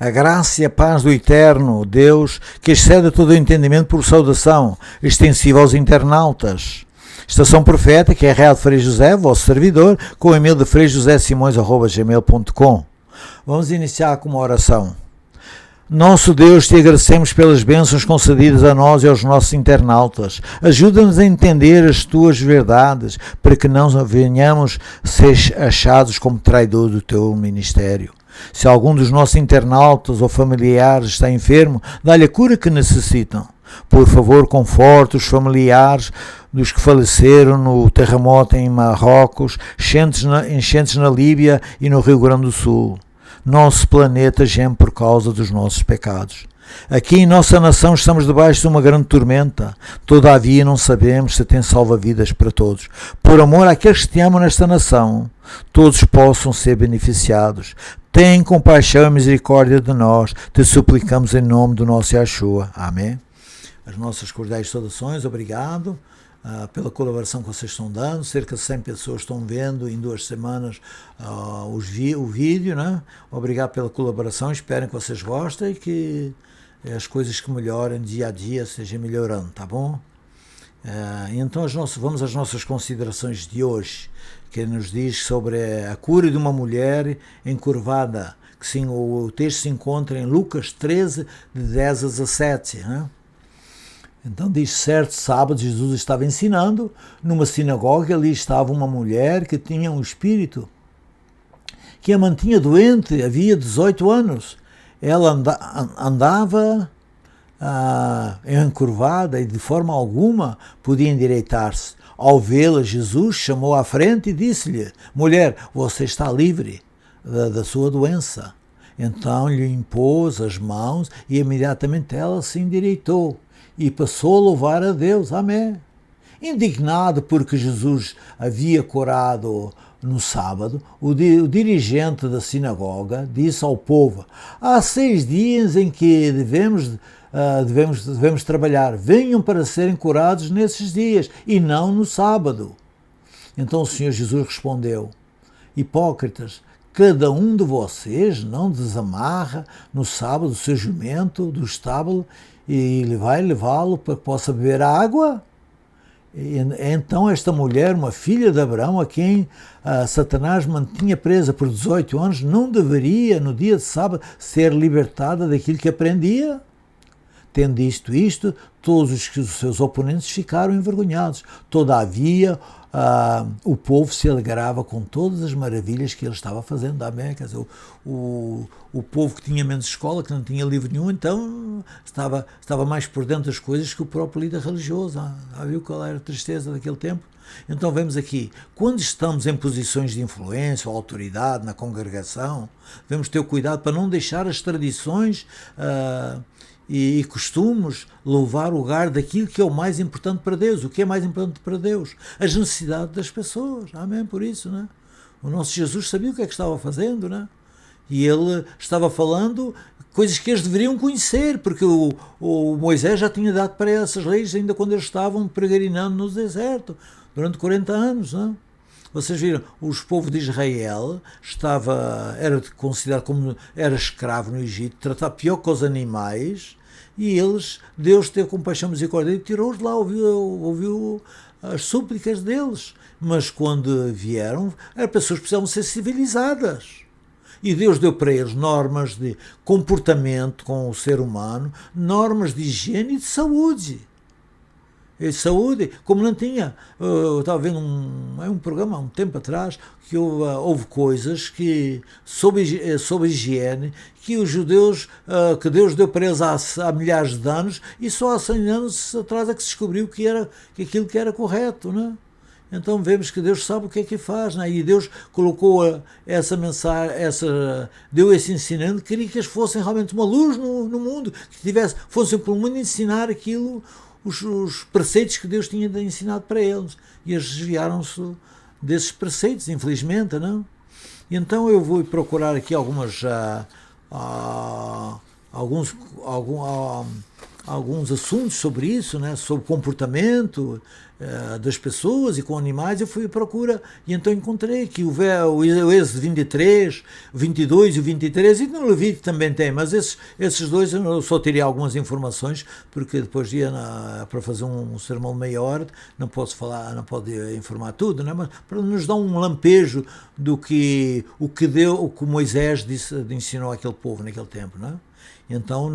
A graça e a paz do eterno Deus, que excede todo o entendimento, por saudação extensiva aos internautas. Estação Profética, Real de Frei José, vosso servidor, com o e-mail de freijosésimões@gmail.com. Vamos iniciar com uma oração. Nosso Deus, te agradecemos pelas bênçãos concedidas a nós e aos nossos internautas. Ajuda-nos a entender as tuas verdades, para que não venhamos ser achados como traidor do teu ministério. Se algum dos nossos internautas ou familiares está enfermo, dá-lhe a cura que necessitam. Por favor, conforte os familiares dos que faleceram no terremoto em Marrocos, enchentes na Líbia e no Rio Grande do Sul. Nosso planeta geme por causa dos nossos pecados. Aqui em nossa nação estamos debaixo de uma grande tormenta. Todavia não sabemos se tem salva-vidas para todos. Por amor àqueles que te amam nesta nação, todos possam ser beneficiados. Tem compaixão e misericórdia de nós. Te suplicamos em nome do nosso Yeshua. Amém. As nossas cordiais saudações. Obrigado pela colaboração que vocês estão dando. Cerca de 100 pessoas estão vendo em 2 semanas o vídeo, né? Obrigado pela colaboração. Espero que vocês gostem e que as coisas que melhorem dia a dia estejam melhorando, tá bom? Então vamos às nossas considerações de hoje, que nos diz sobre a cura de uma mulher encurvada, que sim, o texto se encontra em Lucas 13, de 10 a 17, né? Então diz, certo sábado Jesus estava ensinando numa sinagoga, ali estava uma mulher que tinha um espírito que a mantinha doente, havia 18 anos. Ela andava encurvada e de forma alguma podia endireitar-se. Ao vê-la, Jesus chamou à frente e disse-lhe, mulher, você está livre da sua doença. Então lhe impôs as mãos e imediatamente ela se endireitou e passou a louvar a Deus. Amém. Indignado porque Jesus havia curado no sábado, o dirigente da sinagoga disse ao povo, há 6 dias em que devemos trabalhar, venham para serem curados nesses dias e não no sábado. Então o Senhor Jesus respondeu, hipócritas, cada um de vocês não desamarra no sábado o seu jumento do estábulo e ele vai levá-lo para que possa beber a água? Então esta mulher, uma filha de Abraão, a quem Satanás mantinha presa por 18 anos, não deveria, no dia de sábado, ser libertada daquilo que aprendia? Tendo dito isto, todos os seus oponentes ficaram envergonhados. Todavia, o povo se alegrava com todas as maravilhas que ele estava fazendo. Amém? Quer dizer, o povo que tinha menos escola, que não tinha livro nenhum, então estava mais por dentro das coisas que o próprio líder religioso. Viu qual era a tristeza daquele tempo? Então vemos aqui, quando estamos em posições de influência ou autoridade na congregação, devemos ter cuidado para não deixar as tradições e costumes louvar o lugar daquilo que é o mais importante para Deus. O que é mais importante para Deus? As necessidades das pessoas. Amém? Por isso, né? O nosso Jesus sabia o que é que estava fazendo, né? E ele estava falando coisas que eles deveriam conhecer, porque o Moisés já tinha dado para essas leis ainda quando eles estavam peregrinando no deserto, durante 40 anos, né? Vocês viram, os povos de Israel era considerado como era escravo no Egito, tratado pior que os animais, e Deus teve compaixão e misericórdia e tirou-os de lá, ouviu as súplicas deles. Mas quando vieram, as pessoas precisavam ser civilizadas. E Deus deu para eles normas de comportamento com o ser humano, normas de higiene e de saúde. Saúde, como não tinha, eu estava vendo um programa há um tempo atrás que houve coisas que sobre higiene que os judeus, que Deus deu para eles há milhares de anos, e só há 100 anos atrás é que se descobriu que aquilo que era correto, né? Então vemos que Deus sabe o que é que faz, né? E Deus colocou essa mensagem, deu esse ensinamento, queria que eles fossem realmente uma luz no mundo, que fossem pelo mundo ensinar aquilo, os preceitos que Deus tinha ensinado para eles, e eles desviaram-se desses preceitos, infelizmente, não? E então eu vou procurar aqui alguns assuntos sobre isso, né, sobre o comportamento das pessoas e com animais. Eu fui à procura e então encontrei que o Êxodo 23, o 22 e o 23, e no Levítico também tem, mas esses dois eu só tirei algumas informações, porque depois ia para fazer um sermão maior, não posso falar, não pode informar tudo, né, mas para nos dar um lampejo do que o que Moisés ensinou àquele povo naquele tempo, né? Então,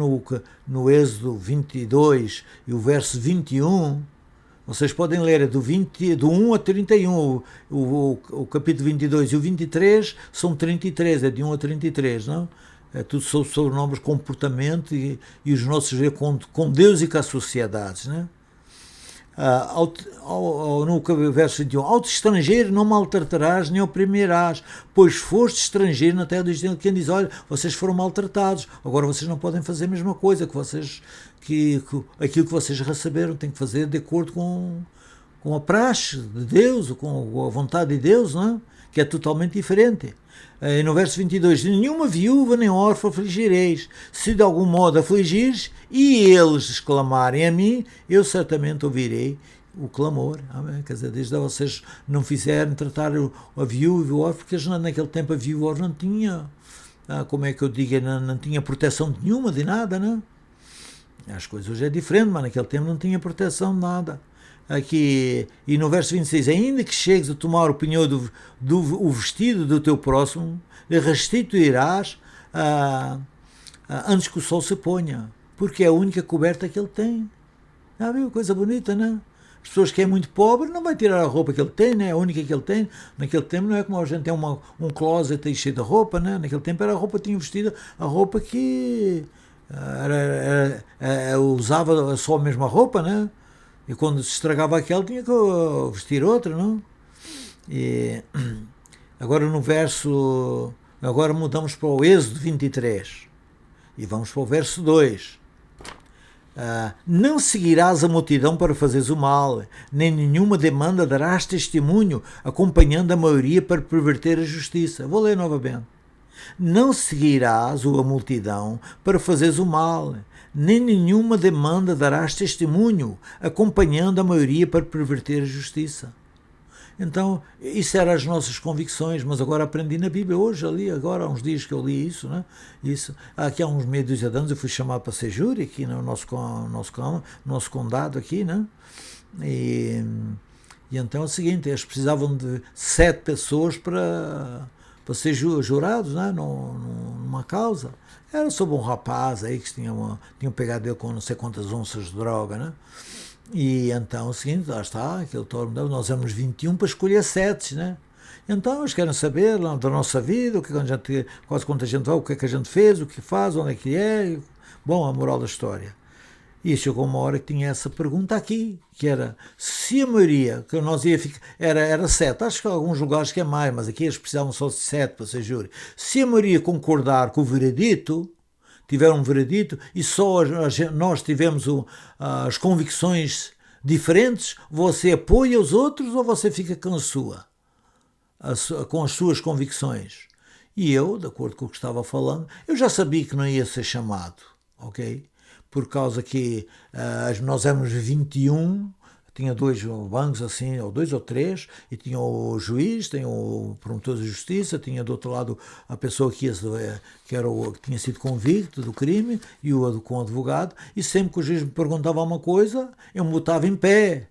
no Êxodo 22 e o verso 21, vocês podem ler do 1 a 31, o capítulo 22 e o 23 são 33, é de 1 a 33, não? É tudo sobre novos comportamento e os nossos ver com Deus e com as sociedades, né? No verso 21, ao estrangeiro não maltratarás nem oprimirás, pois foste estrangeiro na terra dos Israel. Quem diz, olha, vocês foram maltratados, agora vocês não podem fazer a mesma coisa, aquilo que vocês receberam tem que fazer de acordo com a praxe de Deus, com a vontade de Deus, não é? Que é totalmente diferente. E no verso 22, nenhuma viúva nem órfã afligireis, se de algum modo afligires e eles exclamarem a mim, eu certamente ouvirei o clamor. Amém? Quer dizer, desde vocês não fizerem tratar a viúva e o órfão, porque naquele tempo a viúva e o órfão não tinha, como é que eu digo, não tinha proteção nenhuma de nada, né? As coisas hoje é diferente, mas naquele tempo não tinha proteção de nada. Aqui, e no verso 26, ainda que chegues a tomar o penhor o vestido do teu próximo, lhe restituirás antes que o sol se ponha, porque é a única coberta que ele tem. Já viu? Coisa bonita, né? As pessoas que é muito pobre não vai tirar a roupa que ele tem, né? A única que ele tem. Naquele tempo não é como a gente tem um closet cheio de roupa, né? Naquele tempo era a roupa, tinha vestido a roupa que usava só a mesma roupa, né? E quando se estragava aquela, tinha que vestir outra, não? E agora agora mudamos para o Êxodo 23. E vamos para o verso 2. Não seguirás a multidão para fazeres o mal, nem nenhuma demanda darás testemunho, acompanhando a maioria para perverter a justiça. Vou ler novamente. Não seguirás a multidão para fazeres o mal, nem nenhuma demanda darás testemunho, acompanhando a maioria para perverter a justiça. Então, isso eram as nossas convicções, mas agora aprendi na Bíblia, hoje, agora há uns dias que eu li isso, né? Isso. Aqui há uns meia dúzia de anos eu fui chamado para ser júri, aqui no nosso condado aqui, né? E então é o seguinte, eles precisavam de 7 pessoas para ser jurados, né? Numa causa. Era sobre um rapaz aí que tinham pegado ele com não sei quantas onças de droga, né? E então é o seguinte, lá está, nós éramos 21 para escolher 7, né? Então eles querem saber da nossa vida, quase quanta gente vai, o que é que a gente fez, o que faz, onde é que é. Bom, a moral da história. E chegou uma hora que tinha essa pergunta aqui, que era, se a maioria, que nós ia ficar, era 7, acho que há alguns lugares que é mais, mas aqui eles precisavam só de 7 para ser júri. Se a maioria concordar com o veredito, tiver um veredito, e só nós tivemos as convicções diferentes, você apoia os outros ou você fica com com as suas convicções? E eu, de acordo com o que estava falando, eu já sabia que não ia ser chamado, ok? Por causa que nós éramos 21, tinha 2 bancos assim, ou 2 ou 3, e tinha o juiz, tinha o promotor de justiça, tinha do outro lado a pessoa que tinha sido convicto do crime, e com o advogado, e sempre que o juiz me perguntava uma coisa, eu me botava em pé.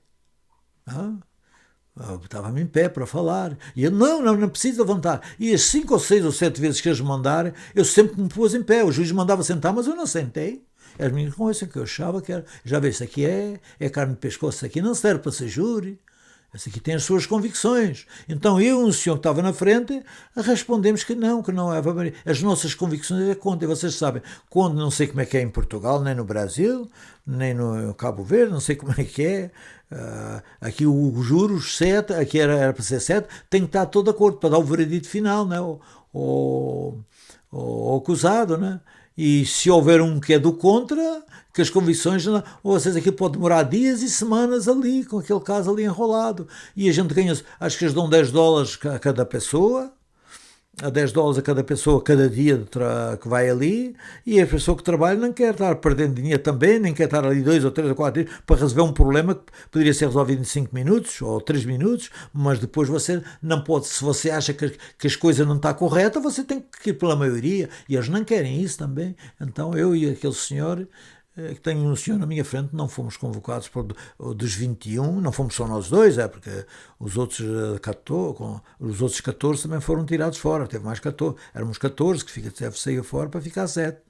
Eu botava-me em pé para falar. E eu, não precisa levantar. E as 5 ou 6 ou 7 vezes que eles mandarem, eu sempre me pus em pé. O juiz mandava sentar, mas eu não sentei. As minhas conversas que eu achava que era, já vê, isso aqui é carne de pescoço, isso aqui não serve para ser júri, isso aqui tem as suas convicções. Então eu e um senhor que estava na frente, respondemos que não é, as nossas convicções é contra. E vocês sabem, quando não sei como é que é em Portugal, nem no Brasil, nem no Cabo Verde, não sei como é que é, aqui o juros 7, aqui era para ser 7, tem que estar todo de acordo para dar o veredito final, né? O acusado, né? E se houver um que é do contra, que as convicções, vocês aqui pode demorar dias e semanas ali, com aquele caso ali enrolado. E a gente ganha, acho que eles dão $10 a cada pessoa, a $10 a cada pessoa, cada dia que vai ali, e a pessoa que trabalha não quer estar perdendo dinheiro também, nem quer estar ali 2 ou 3 ou 4 dias para resolver um problema que poderia ser resolvido em 5 minutos ou 3 minutos, mas depois você não pode, se você acha que as coisas não estão corretas, você tem que ir pela maioria, e eles não querem isso também. Então eu e aquele senhor, que tenho um senhor na minha frente, não fomos convocados dos 21, não fomos só nós dois, porque os outros 14 também foram tirados fora, teve mais 14, éramos 14 que sair fora para ficar 7.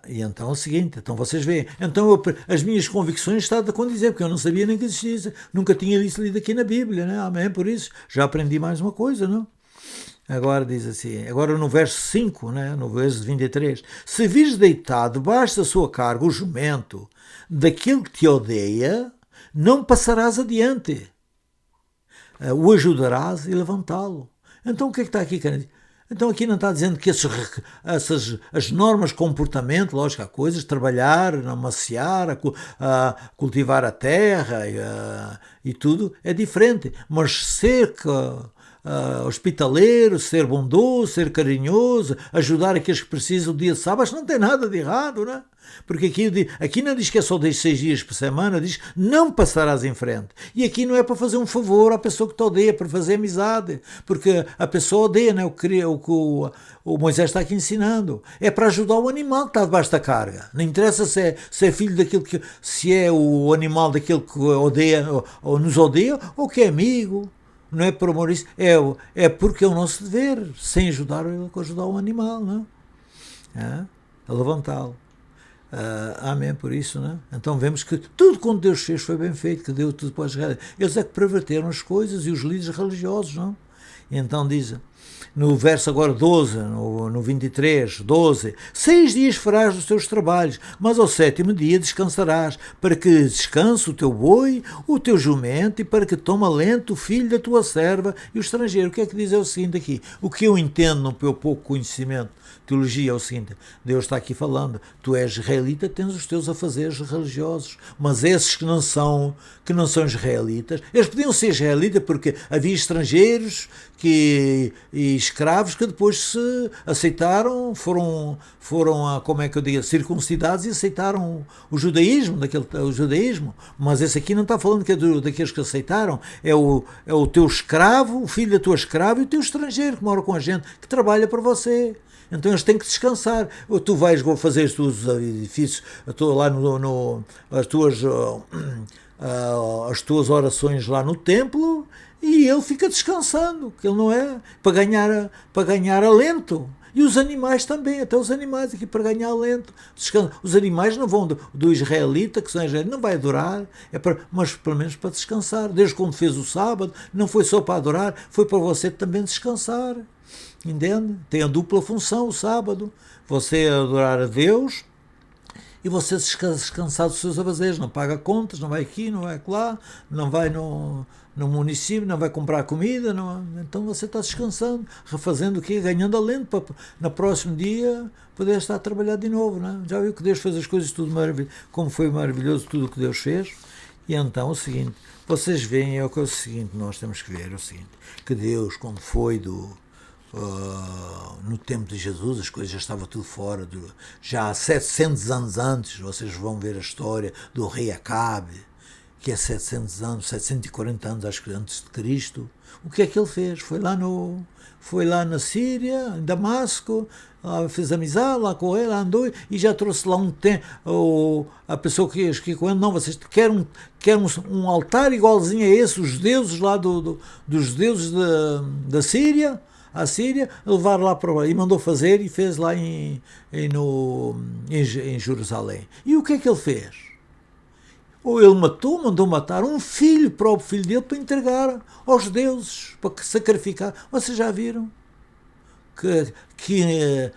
E então é o seguinte, então vocês veem, então as minhas convicções está a condizer, porque eu não sabia nem que existisse, nunca tinha isso lido aqui na Bíblia, né? Amém, por isso já aprendi mais uma coisa, não? Agora diz assim, agora no verso 5, né, no verso 23, se vires deitado debaixo da sua carga o jumento daquele que te odeia, não passarás adiante, o ajudarás e levantá-lo. Então o que é que está aqui, querido? Então aqui não está dizendo que as normas de comportamento, lógico, há coisas, trabalhar, amaciar, cultivar a terra e tudo, é diferente, mas ser hospitaleiro, ser bondoso, ser carinhoso, ajudar aqueles que precisam o dia de sábado, acho que não tem nada de errado, não é? Porque aqui não diz que é só 6 dias por semana, diz não passarás em frente. E aqui não é para fazer um favor à pessoa que te odeia, para fazer amizade, porque a pessoa odeia, não é? O que o Moisés está aqui ensinando. É para ajudar o animal que está debaixo da carga. Não interessa se é filho daquele que, se é o animal daquele que odeia ou nos odeia, ou que é amigo. Não é por amor isso, é porque é o nosso dever, sem ajudar o animal, não é? A levantá-lo. Amém, por isso, não é? Então vemos que tudo quanto Deus fez foi bem feito, que deu tudo para Israel. Eles é que perverteram as coisas, e os líderes religiosos, não? E então diz, no verso agora 12, no 23, 12, 6 dias farás os teus trabalhos, mas ao 7º dia descansarás, para que descanse o teu boi, o teu jumento, e para que tome alento o filho da tua serva e o estrangeiro. O que é que diz? É o seguinte aqui, o que eu entendo no meu pouco conhecimento, teologia, é o seguinte, Deus está aqui falando, tu és israelita, tens os teus afazeres religiosos, mas esses que não são israelitas, eles podiam ser israelitas porque havia estrangeiros e escravos que depois se aceitaram, foram como é que eu digo, circuncidados e aceitaram o judaísmo, mas esse aqui não está falando que é daqueles que aceitaram, é o teu escravo, o filho da tua escrava e o teu estrangeiro que mora com a gente, que trabalha para você. Então eles têm que descansar. Tu vais fazer os teus edifícios, lá as tuas orações lá no templo, e ele fica descansando, que ele não é para ganhar alento. E os animais também, até os animais aqui para ganhar alento. Os animais não vão do israelita, que são israelitas, não vai adorar, mas pelo menos para descansar. Desde quando fez o sábado, não foi só para adorar, foi para você também descansar. Entende? Tem a dupla função o sábado. Você adorar a Deus e você descansar dos seus afazeres. Não paga contas, não vai aqui, não vai lá, não vai no município, não vai comprar comida. Então você está descansando, refazendo o quê? Ganhando alento para no próximo dia poder estar a trabalhar de novo. Não é? Já viu que Deus fez as coisas tudo maravilhoso, como foi maravilhoso tudo o que Deus fez? E então o seguinte, vocês veem, é o seguinte, nós temos que ver, é o seguinte, que Deus, quando foi no tempo de Jesus, as coisas já estavam tudo fora, já há 700 anos antes, vocês vão ver a história do rei Acabe, que é 700 anos, 740 anos acho que antes de Cristo. O que é que ele fez? Foi lá na Síria, em Damasco, fez amizade lá com ele, andou e já trouxe lá a pessoa que ia com ele, não, vocês querem um altar igualzinho a esse, os deuses lá dos deuses da Síria, a Síria, levar lá para lá, e mandou fazer e fez lá em Jerusalém. E o que é que ele fez? Ou ele mandou matar um filho, próprio filho dele, para entregar aos deuses, para sacrificar. Vocês já viram que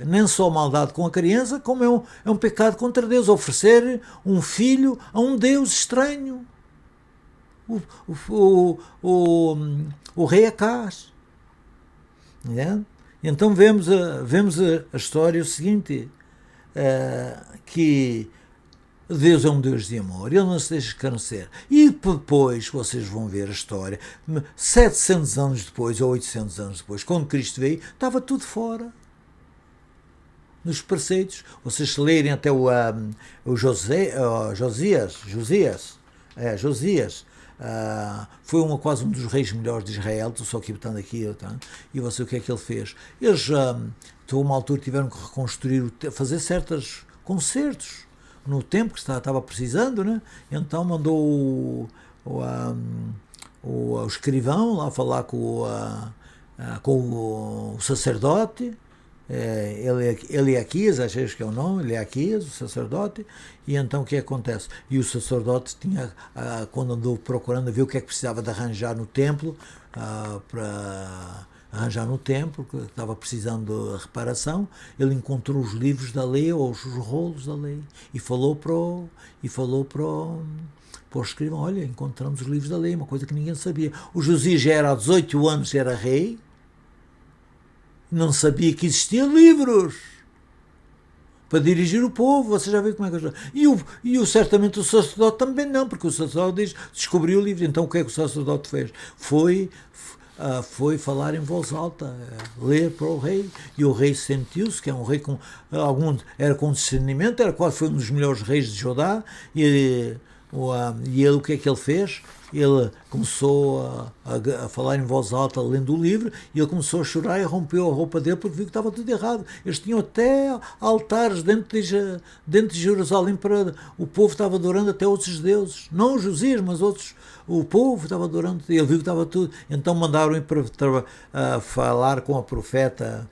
nem só maldade com a criança, como é um pecado contra Deus, oferecer um filho a um Deus estranho. O rei Acás. Então vemos a história o seguinte, que Deus é um Deus de amor, Ele não se deixa escarnecer. E depois vocês vão ver a história, 700 anos depois, ou 800 anos depois, quando Cristo veio, estava tudo fora. Nos preceitos, vocês se lerem até o Josias, foi quase um dos reis melhores de Israel, estou só aqui botando aqui, e você o que é que ele fez? Eles, a uma altura, tiveram que reconstruir, fazer certos concertos, no tempo que estava precisando, né? Então mandou o escrivão lá falar com o sacerdote, Eliaquias, acho que é o nome, Eliaquias, o sacerdote, e então o que acontece? E o sacerdote tinha, quando andou procurando, viu o que é que precisava de arranjar no templo, para arranjar no templo, que estava precisando de reparação, ele encontrou os livros da lei, ou os rolos da lei, e falou para o escrivão, olha, encontramos os livros da lei, uma coisa que ninguém sabia. O Josias já era há 18 anos, era rei, não sabia que existiam livros para dirigir o povo. Você já viu como é que e certamente o sacerdote também não, porque o sacerdote descobriu o livro. Então o que é que o sacerdote fez? Foi falar em voz alta, ler para o rei, e o rei sentiu-se, que é um rei era com discernimento, foi um dos melhores reis de Judá, e ele o que é que ele fez? Ele começou a falar em voz alta, lendo o livro, e ele começou a chorar e rompeu a roupa dele porque viu que estava tudo errado. Eles tinham até altares dentro de Jerusalém, para o povo estava adorando até outros deuses, não os Josias, mas outros. O povo estava adorando, ele viu que estava tudo. Então mandaram-o para falar com a profeta,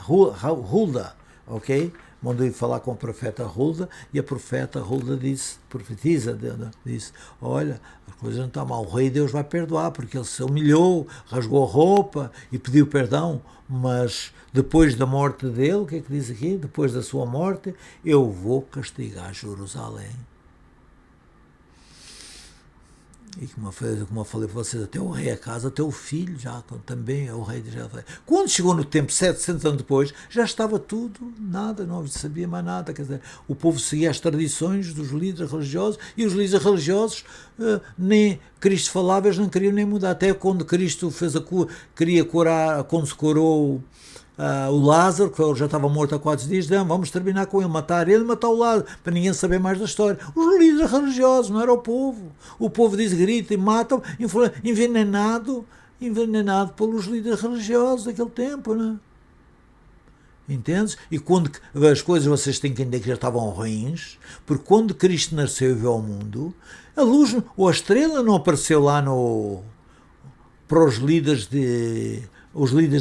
Hulda, ok? Mandou-lhe falar com a profeta Hulda, e a profeta Hulda disse, olha, as coisas não estão mal, o rei Deus vai perdoar, porque ele se humilhou, rasgou a roupa e pediu perdão, mas depois da morte dele, o que é que diz aqui? Depois da sua morte, eu vou castigar Jerusalém. E como eu falei para vocês, até o rei a casa, até o filho, já também é o rei de Israel. Quando chegou no tempo, 700 anos depois, já estava tudo, nada, não sabia mais nada. Quer dizer, o povo seguia as tradições dos líderes religiosos, e os líderes religiosos, nem Cristo falava, eles não queriam nem mudar. Até quando Cristo queria curar, quando se curou o Lázaro, que já estava morto há 4 dias, vamos terminar com ele, matar ele e matar o Lázaro, para ninguém saber mais da história. Os líderes religiosos, não era o povo. O povo diz, grita e matam, envenenado pelos líderes religiosos daquele tempo, não é? Entendes? E quando as coisas, vocês têm que entender que já estavam ruins, porque quando Cristo nasceu e veio ao mundo, a luz ou a estrela não apareceu lá para os líderes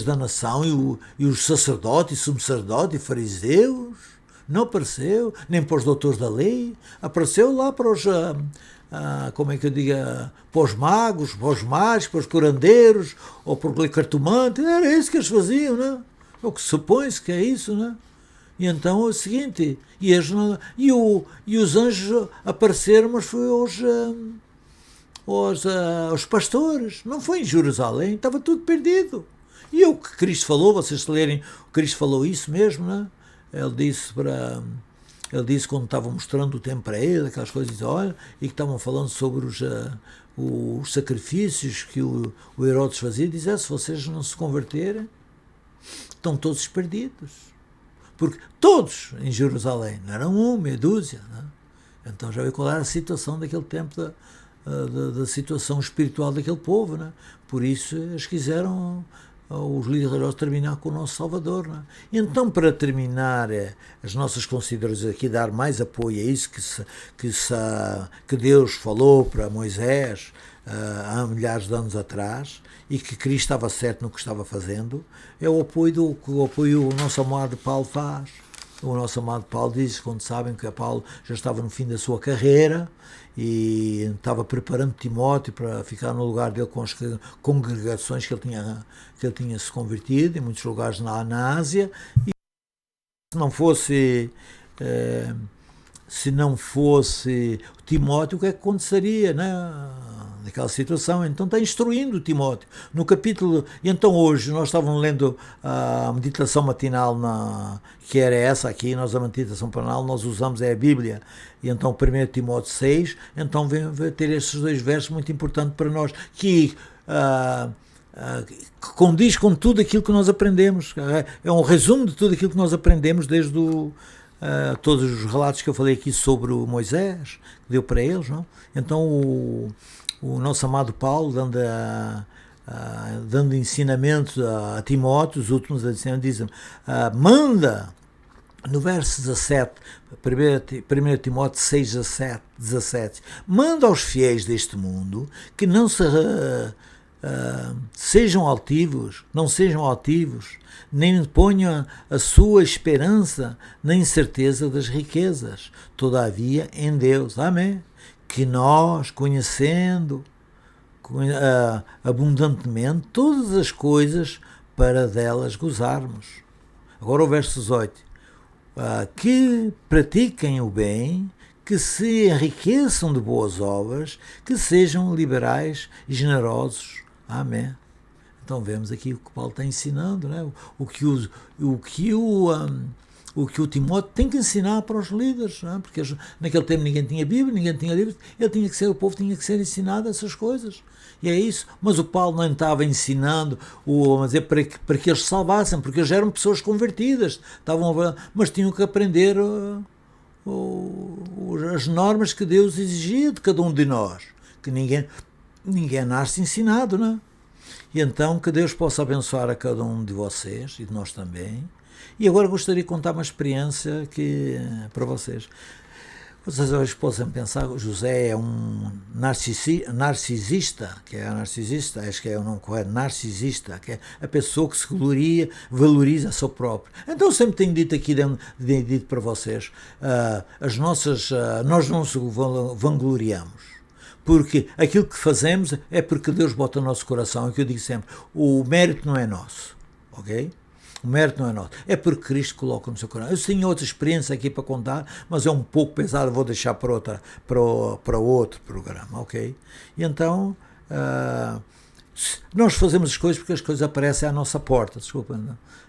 da nação, e os sacerdotes, e subsacerdotes, e fariseus. Não apareceu, nem para os doutores da lei. Apareceu lá para os, para os magos, para os mágicos, para os curandeiros, ou para os cartomantes. Era isso que eles faziam, não é? O que supõe-se que é isso, não é? E então é o seguinte, e os anjos apareceram, mas foi aos pastores, não foi em Jerusalém, estava tudo perdido. E o que Cristo falou, vocês se lerem, Cristo falou isso mesmo, não é? Ele disse quando estava mostrando o tempo para ele, aquelas coisas, olha, e que estavam falando sobre os sacrifícios que o Herodes fazia, diz, se vocês não se converterem, estão todos perdidos. Porque todos em Jerusalém, não eram meia dúzia, não é? Então já viu qual era a situação daquele tempo, da situação espiritual daquele povo, não é? Por isso eles quiseram, os líderes religiosos, terminar com o nosso Salvador, não é? Então, para terminar as nossas considerações aqui, dar mais apoio a isso que Deus falou para Moisés há milhares de anos atrás, e que Cristo estava certo no que estava fazendo, é o apoio que o nosso amado Paulo faz. O nosso amado Paulo diz, quando sabem que Paulo já estava no fim da sua carreira e estava preparando Timóteo para ficar no lugar dele com as congregações que ele tinha se convertido em muitos lugares na Ásia, e se não fosse Timóteo, o que é que aconteceria, né? daquela situação, então está instruindo Timóteo. No capítulo, e então hoje nós estávamos lendo a meditação matinal, que era essa aqui, nós a meditação matinal, nós usamos a Bíblia, e então 1 Timóteo 6, então vem ter estes dois versos muito importantes para nós, que condiz com tudo aquilo que nós aprendemos, é um resumo de tudo aquilo que nós aprendemos desde todos os relatos que eu falei aqui sobre o Moisés, que deu para eles, não? Então o nosso amado Paulo, dando ensinamentos a Timóteo, os últimos ensinamentos, dizem, manda, no verso 17, 1 Timóteo 6, 17, manda aos fiéis deste mundo que não sejam altivos, nem ponham a sua esperança na incerteza das riquezas, todavia em Deus, amém, que nós, conhecendo abundantemente todas as coisas para delas gozarmos. Agora o verso 18, que pratiquem o bem, que se enriqueçam de boas obras, que sejam liberais e generosos. Amém. Então vemos aqui o que Paulo está ensinando, né? o que o Timóteo tem que ensinar para os líderes, né? Porque naquele tempo ninguém tinha Bíblia, ninguém tinha livros, o povo tinha que ser ensinado essas coisas. E é isso. Mas o Paulo não estava ensinando para que eles se salvassem, porque eles eram pessoas convertidas, mas tinham que aprender as normas que Deus exigia de cada um de nós, que ninguém nasce ensinado, não é? E então que Deus possa abençoar a cada um de vocês e de nós também. E agora gostaria de contar uma experiência para vocês. Vocês hoje possam pensar que José é um narcisista, acho que é o nome correto, narcisista, que é a pessoa que se valoriza a seu próprio. Então sempre tenho dito aqui, dito para vocês, nós não se vangloriamos. Porque aquilo que fazemos é porque Deus bota no nosso coração, é o que eu digo sempre, o mérito não é nosso, ok? O mérito não é nosso, é porque Cristo coloca no seu coração. Eu tenho outra experiência aqui para contar, mas é um pouco pesado, vou deixar para outro programa, ok? E então, nós fazemos as coisas porque as coisas aparecem à nossa porta,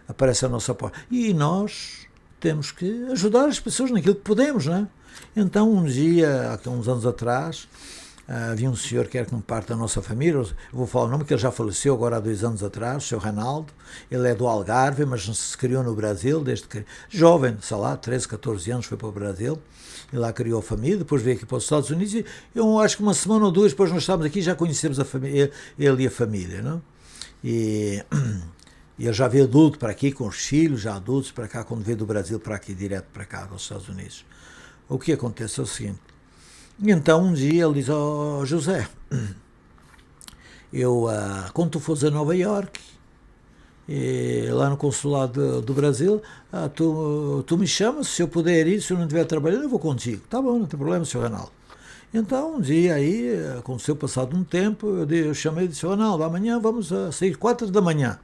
aparecem à nossa porta. E nós temos que ajudar as pessoas naquilo que podemos, não é? Então, um dia, há uns anos atrás, havia um senhor que era como parte da nossa família, eu vou falar o nome, que ele já faleceu agora há 2 anos atrás, o Sr. Reinaldo. Ele é do Algarve, mas se criou no Brasil, desde que jovem, sei lá, 13, 14 anos, foi para o Brasil, e lá criou a família, depois veio aqui para os Estados Unidos, e eu acho que uma semana ou 2 depois nós estávamos aqui, já conhecemos a família, ele e a família, não? E ele já veio adulto para aqui, com os filhos, já adultos para cá, quando veio do Brasil para aqui, direto para cá, para os Estados Unidos. O que acontece é o seguinte, e então um dia ele diz, José, quando tu fores a Nova Iorque, lá no consulado do Brasil, tu me chamas, se eu puder ir, se eu não estiver trabalhando, eu vou contigo. Tá bom, não tem problema, Sr. Reinaldo. Então um dia aí, aconteceu passado um tempo, eu chamei e disse, Reinaldo, amanhã vamos sair 4 da manhã,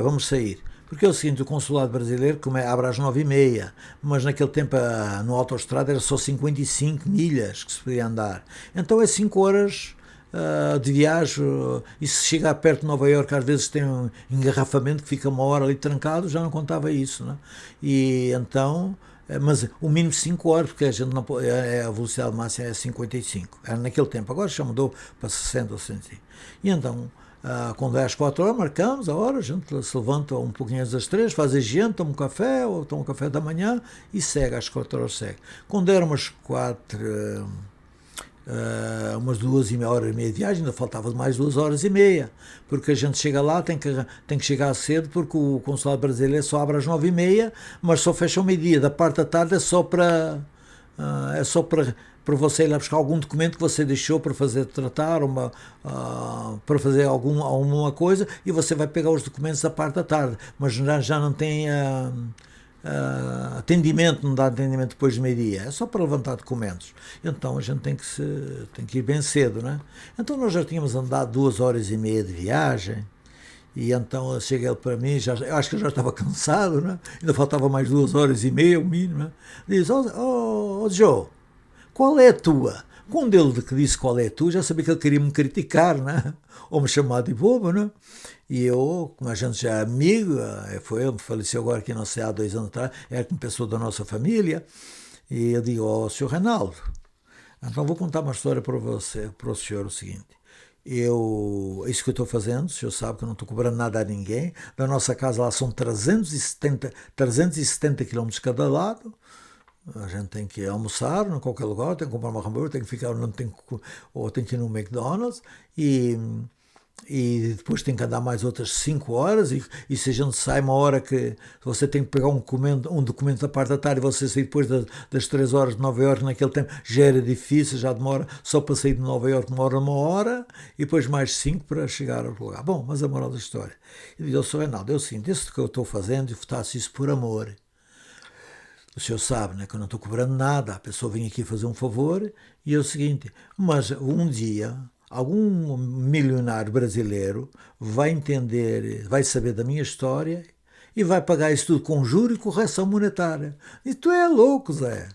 vamos sair. Porque é o seguinte, o consulado brasileiro abre às 9h30, mas naquele tempo no autoestrada era só 55 milhas que se podia andar. Então é 5 horas de viagem, e se chegar perto de Nova Iorque às vezes tem um engarrafamento que fica 1 hora ali trancado, já não contava isso, né? E então, mas o mínimo 5 horas, porque a gente não pode, a velocidade máxima é 55, era naquele tempo, agora já mudou para 60 ou 65. E então, quando é às 4 horas, marcamos a hora, a gente se levanta um pouquinho às 3, faz a higiene, toma um café, ou toma um café da manhã e segue, às 4 horas segue. Quando eram umas 2h30 de viagem, ainda faltava mais 2h30, porque a gente chega lá, tem que chegar cedo, porque o consulado brasileiro só abre às 9h30, mas só fecha ao meio-dia. Da parte da tarde é só para você ir lá buscar algum documento que você deixou para tratar, para fazer alguma coisa, e você vai pegar os documentos da parte da tarde, mas já não tem atendimento, não dá atendimento depois do meio-dia, é só para levantar documentos. Então a gente tem que ir bem cedo, né? Então nós já tínhamos andado 2h30 de viagem, e então chega ele para mim, eu acho que eu já estava cansado, né? Ainda faltava mais 2h30, o mínimo, né? Diz, Joe, qual é a tua? Quando ele que disse qual é tu, já sabia que ele queria me criticar, né? Ou me chamar de bobo, né? E eu, como a gente já é amigo, ele faleceu agora aqui, não sei, há 2 anos atrás, era uma pessoa da nossa família, e eu digo, Sr. Reinaldo, então vou contar uma história para você, para o senhor, o seguinte, isso que eu estou fazendo, o senhor sabe que eu não estou cobrando nada a ninguém, da nossa casa lá são 370 quilômetros cada lado, a gente tem que almoçar em qualquer lugar, tem que comprar uma hambúrguer, tem que ficar, ou tem que ir no McDonald's, e depois tem que andar mais outras 5 horas, e se a gente sai uma hora que você tem que pegar um documento da parte da tarde, e você sair depois das 3 horas de Nova Iorque, naquele tempo já era difícil, já demora, só para sair de Nova Iorque demora 1 hora, e depois mais 5 para chegar ao lugar. Bom, mas a moral da história, eu digo, Sr. Reinaldo, é o seguinte, isso que eu estou fazendo, eu faço isso por amor. O senhor sabe, né, que eu não estou cobrando nada, a pessoa vem aqui fazer um favor, e é o seguinte, mas um dia algum milionário brasileiro vai entender, vai saber da minha história e vai pagar isso tudo com juro e correção monetária. E tu é louco, Zé.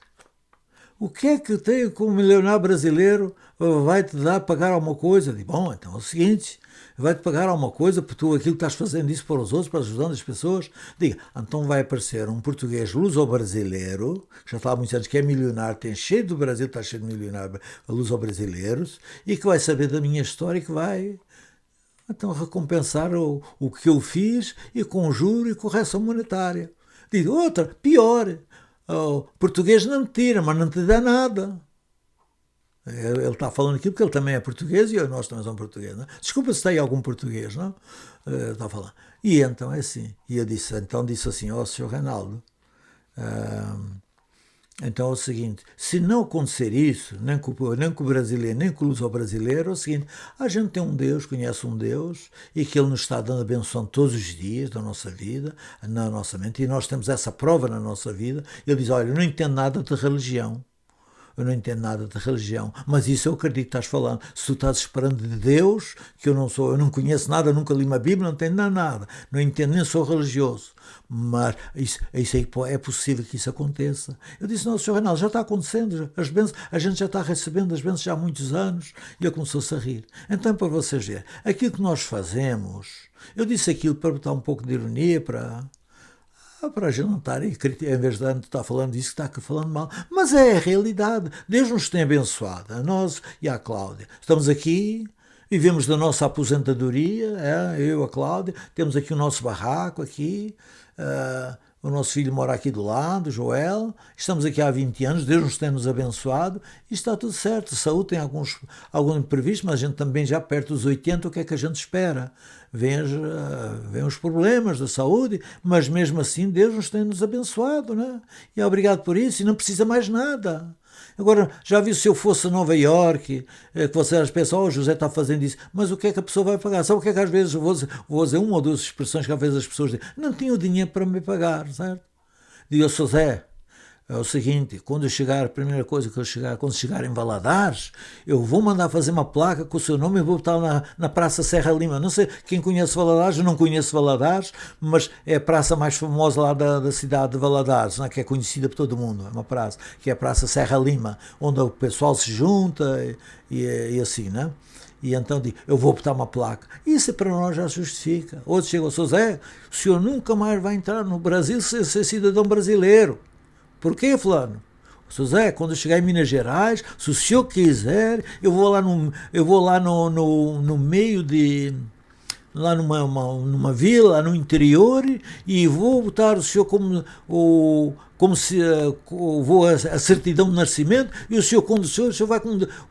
O que é que tem com um milionário brasileiro vai te dar pagar alguma coisa? Digo, bom, então é o seguinte, vai-te pagar alguma coisa por tu aquilo que estás fazendo isso para os outros, para ajudando as pessoas? Diga, então vai aparecer um português luso-brasileiro, que já está há muitos anos, que é milionário, tem cheio do Brasil, está cheio de milionários luso-brasileiros, e que vai saber da minha história e que vai então recompensar o que eu fiz e com juro e correção monetária. Digo, outra, pior, o português não te tira, mas não te dá nada. Ele está falando aqui porque ele também é português e nós também somos portugueses. Não? Desculpa se tem algum português, não? Está a falar. E então é assim. E eu disse assim, Sr. Reinaldo, então é o seguinte, se não acontecer isso, nem com o brasileiro, nem com o luso-brasileiro, é o seguinte, a gente tem um Deus, conhece um Deus, e que Ele nos está dando a benção todos os dias da nossa vida, na nossa mente, e nós temos essa prova na nossa vida. Ele diz, olha, eu não entendo nada de religião. Eu não entendo nada de religião, mas isso eu acredito que estás falando. Se tu estás esperando de Deus, que eu não conheço nada, nunca li uma Bíblia, não entendo nada, não entendo, nem sou religioso, mas isso aí é possível que isso aconteça. Eu disse, não, Sr. Reinaldo, já está acontecendo, as bênçãos, a gente já está recebendo as bênçãos já há muitos anos, e ele começou-se a rir. Então, para vocês verem, aquilo que nós fazemos, eu disse aquilo para botar um pouco de ironia, para a gente não estar aí, em vez de estar falando disso, está falando mal. Mas é a realidade. Deus nos tem abençoado, a nós e à Cláudia. Estamos aqui, vivemos da nossa aposentadoria, eu e a Cláudia, temos aqui o nosso barraco, aqui, o nosso filho mora aqui do lado, Joel, estamos aqui há 20 anos, Deus nos tem-nos abençoado e está tudo certo. A saúde tem algum imprevisto, mas a gente também já perto dos 80, o que é que a gente espera? Vêm os problemas da saúde, mas mesmo assim Deus nos tem-nos abençoado, né? E é obrigado por isso, e não precisa mais nada. Agora, já viu se eu fosse a Nova Iorque, que vocês pensam, José está fazendo isso, mas o que é que a pessoa vai pagar? Sabe o que é que às vezes vou dizer uma ou duas expressões que às vezes as pessoas dizem, não tinham dinheiro para me pagar, certo? Digo, José, é o seguinte, quando chegar em Valadares, eu vou mandar fazer uma placa com o seu nome e vou botar na Praça Serra Lima. Não sei quem conhece Valadares, eu não conheço Valadares, mas é a praça mais famosa lá da cidade de Valadares, não é? Que é conhecida por todo mundo, é uma praça, que é a Praça Serra Lima, onde o pessoal se junta e assim, né? E então digo, eu vou botar uma placa. Isso para nós já justifica. Outros chegam, José, o senhor nunca mais vai entrar no Brasil sem ser cidadão brasileiro. Porquê, fulano? José, quando eu chegar em Minas Gerais, se o senhor quiser, eu vou lá no meio de... lá numa vila, no interior, e vou botar o senhor como se vou a certidão de nascimento, e o senhor, quando o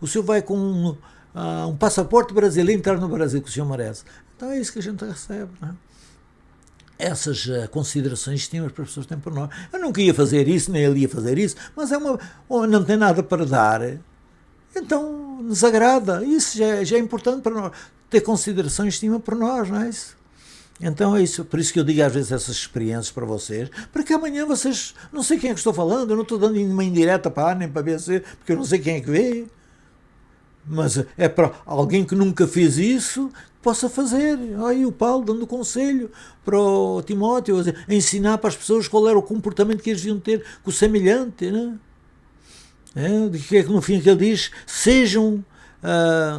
senhor vai com um passaporte brasileiro entrar no Brasil, que o senhor merece. Então é isso que a gente recebe, não é? Essas considerações estimas para as pessoas têm por nós. Eu nunca ia fazer isso, nem ele ia fazer isso, mas não tem nada para dar, então nos agrada. Isso já é importante para nós, ter consideração e estima por nós, não é isso? Então é isso, por isso que eu digo às vezes essas experiências para vocês, para que amanhã vocês, não sei quem é que estou falando, eu não estou dando uma indireta para A nem para B, porque eu não sei quem é que vê, mas é para alguém que nunca fez isso, possa fazer. Aí o Paulo dando conselho para o Timóteo, ensinar para as pessoas qual era o comportamento que eles deviam ter com o semelhante, né? De que é que no fim que ele diz? Sejam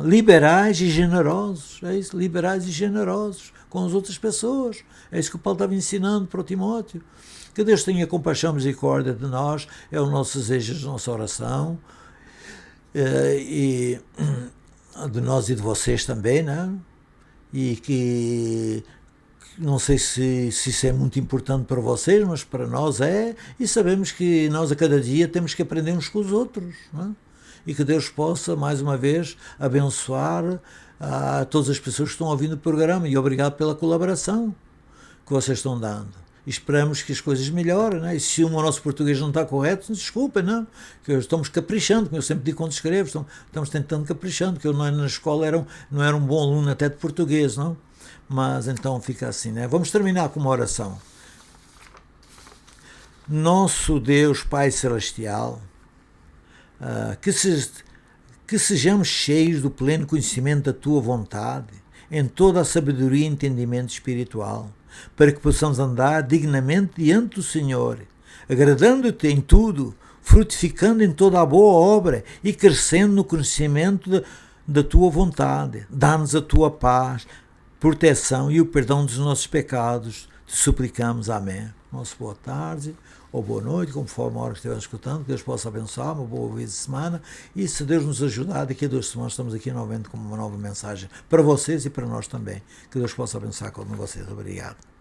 liberais e generosos. É isso, liberais e generosos com as outras pessoas. É isso que o Paulo estava ensinando para o Timóteo. Que Deus tenha compaixão e misericórdia de nós, é o nosso desejo de nossa oração, e de nós e de vocês também, né? E que não sei se isso é muito importante para vocês, mas para nós é, e sabemos que nós a cada dia temos que aprender uns com os outros, né? E que Deus possa, mais uma vez, abençoar a todas as pessoas que estão ouvindo o programa, e obrigado pela colaboração que vocês estão dando. E esperamos que as coisas melhorem, né? E se o nosso português não está correto, desculpem, não? Que estamos caprichando, como eu sempre digo quando escrevo, estamos tentando caprichando, que eu na escola não era um bom aluno até de português, não? Mas então fica assim, né? Vamos terminar com uma oração. Nosso Deus Pai Celestial, que sejamos cheios do pleno conhecimento da Tua vontade, em toda a sabedoria e entendimento espiritual, para que possamos andar dignamente diante do Senhor, agradando-te em tudo, frutificando em toda a boa obra e crescendo no conhecimento da Tua vontade. Dá-nos a Tua paz, proteção e o perdão dos nossos pecados. Te suplicamos. Amém. Nossa boa tarde ou boa noite, conforme a hora que estivermos escutando, que Deus possa abençoar, uma boa vez de semana, e se Deus nos ajudar, daqui a 2 semanas estamos aqui novamente com uma nova mensagem para vocês e para nós também. Que Deus possa abençoar com vocês. Obrigado.